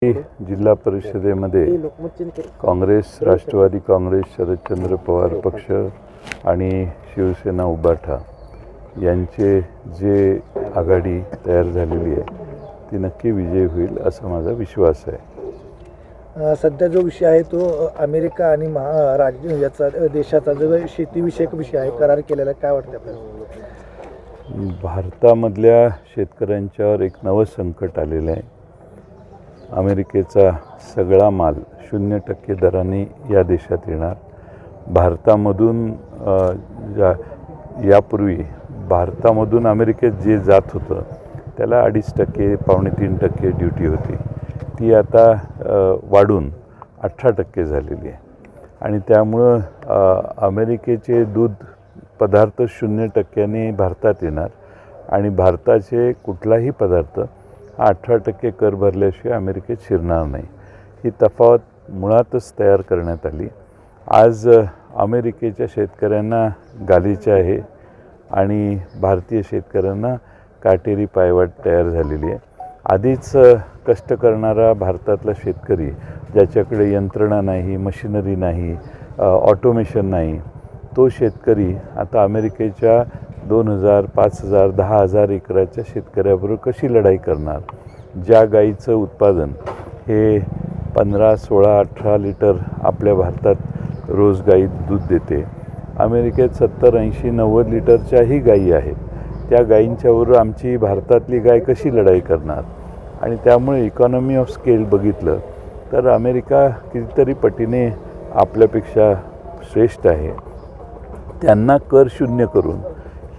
जिल्हा परिषदेमध्ये काँग्रेस, राष्ट्रवादी काँग्रेस, शरदचंद्र पवार पक्ष आणि शिवसेना उभाटा यांचे जे आघाडी तयार झालेली आहे ती नक्की विजय होईल असा माझा विश्वास आहे। सध्या जो विषय आहे तो अमेरिका आणि राज्य याचा देशाचा जो शेतीविषयक विषय आहे करार केलेला, काय वाटतं आपल्याला? भारतामधल्या शेतकऱ्यांच्यावर एक नवं संकट आलेलं आहे। अमेरिकेचा सगळा माल 0% दराने या देशात येणार। भारतामधून यापूर्वी भारतामधून अमेरिकेत जे जात होतं त्याला 2.5% 2.5-3% ड्युटी होती, ती आता वाढून 18% झालेली आहे। आणि त्यामुळं अमेरिकेचे दूध पदार्थ 0% भारतात येणार आणि भारताचे कुठलाही पदार्थ 18% कर भरल्याशिवाय अमेरिकेत शिरणार नाही। ही तफावत मुळातच तयार करण्यात आली। आज अमेरिकेच्या शेतकऱ्यांना गालिचा आहे आणि भारतीय शेतकऱ्यांना काटेरी पायवाट तयार झालेली आहे। आधीच कष्ट करणारा भारतातला शेतकरी, ज्याच्याकडे यंत्रणा नाही, मशिनरी नाही, ऑटोमेशन नाही, तो शेतकरी आता अमेरिकेच्या 2000, 5000, 10,000 एकराच्या शेतकऱ्याबरोबर कशी लढाई करणार? ज्या गाईचं उत्पादन हे 15, 16, 18 लिटर आपल्या भारतात रोज गाई दूध देते, अमेरिकेत 70, 80, 90 लिटरच्याही गायी आहेत। त्या गायींच्याबरोबर आमची भारतातली गाय कशी लढाई करणार? आणि त्यामुळे इकॉनॉमी ऑफ स्केल बघितलं तर अमेरिका कितीतरी पटीने आपल्यापेक्षा श्रेष्ठ आहे। त्यांना कर शून्य करून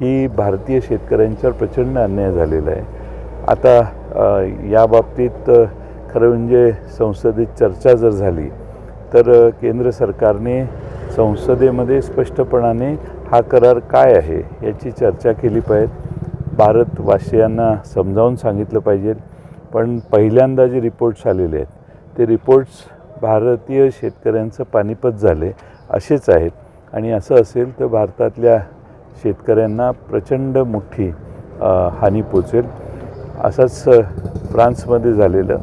ही भारतीय शेतकऱ्यांच्यावर प्रचंड अन्याय झालेला आहे। आता या बाबतीत खरं म्हणजे संसदेत चर्चा जर झाली तर केंद्र सरकारने संसदेमध्ये स्पष्टपणाने हा करार काय आहे याची चर्चा केली पाहिजे, भारतवासियांना समजावून सांगितलं पाहिजे। पण पहिल्यांदा जे रिपोर्ट्स आलेले आहेत ते रिपोर्ट्स भारतीय शेतकऱ्यांचं पानिपत झाले असेच आहेत आणि असं असेल तर भारतातल्या शेतकऱ्यांना प्रचंड मोठी हानी पोचेल। असंच फ्रान्समध्ये झालेलं,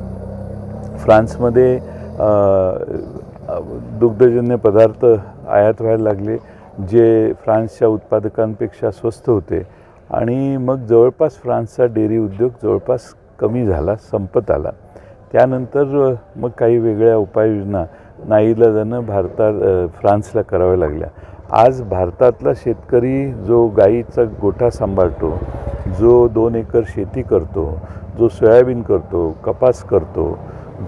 फ्रान्समध्ये दुग्धजन्य पदार्थ आयात व्हायला लागले जे फ्रान्सच्या उत्पादकांपेक्षा स्वस्त होते आणि मग जवळपास फ्रान्सचा डेअरी उद्योग जवळपास कमी झाला, संपत आला। त्यानंतर मग काही वेगळ्या उपाययोजना नाईलाजानं फ्रान्सला कराव्या लागल्या। आज भारतातला शेतकरी जो गाईचा गोठा सांभाळतो, जो 2 एकर शेती करतो, जो सोयाबीन करतो, कपास करतो,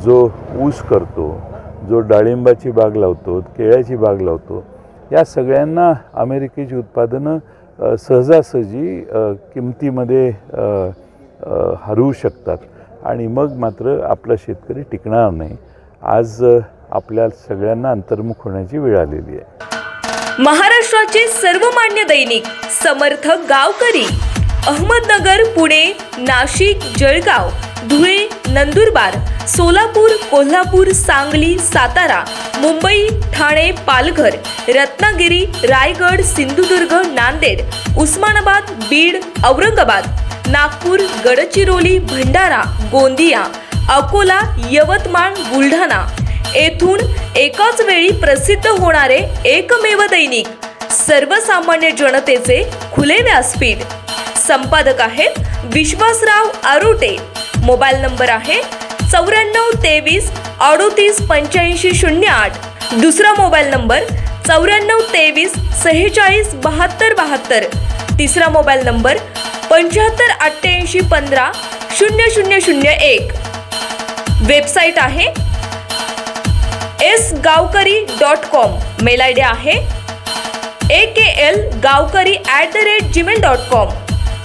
जो ऊस करतो, जो डाळिंबाची बाग लावतो, केळ्याची बाग लावतो, या सगळ्यांना अमेरिकेची उत्पादनं सहजासहजी किमतीमध्ये हरवू शकतात आणि मग मात्र आपला शेतकरी टिकणार नाही। आज आपल्या सगळ्यांना अंतर्मुख होण्याची वेळ आलेली आहे। महाराष्ट्राचे सर्वमान्य दैनिक समर्थ गावकरी अहमदनगर, पुणे, नाशिक, जळगाव, धुळे, नंदुरबार, सोलापूर, कोल्हापूर, सांगली, सातारा, मुंबई, ठाणे, पालघर, रत्नागिरी, रायगड, सिंधुदुर्ग, नांदेड, उस्मानाबाद, बीड, औरंगाबाद, नागपूर, गडचिरोली, भंडारा, गोंदिया, अकोला, यवतमाळ, बुलढाणा येथून एकाच वेळी प्रसिद्ध होणारे एकमेव दैनिक, सर्वसामान्य जनतेचे खुले व्यासपीठ। संपादक आहेत विश्वासराव आरोटे। मोबाईल नंबर आहे 94 23 38 85 08। दुसरा मोबाईल नंबर 94 23 46 72 72। तिसरा मोबाईल नंबर 75 88 15 0001। वेबसाईट आहे sgavkari.com। मेल आयडी आहे aklgavkari@gmail.com।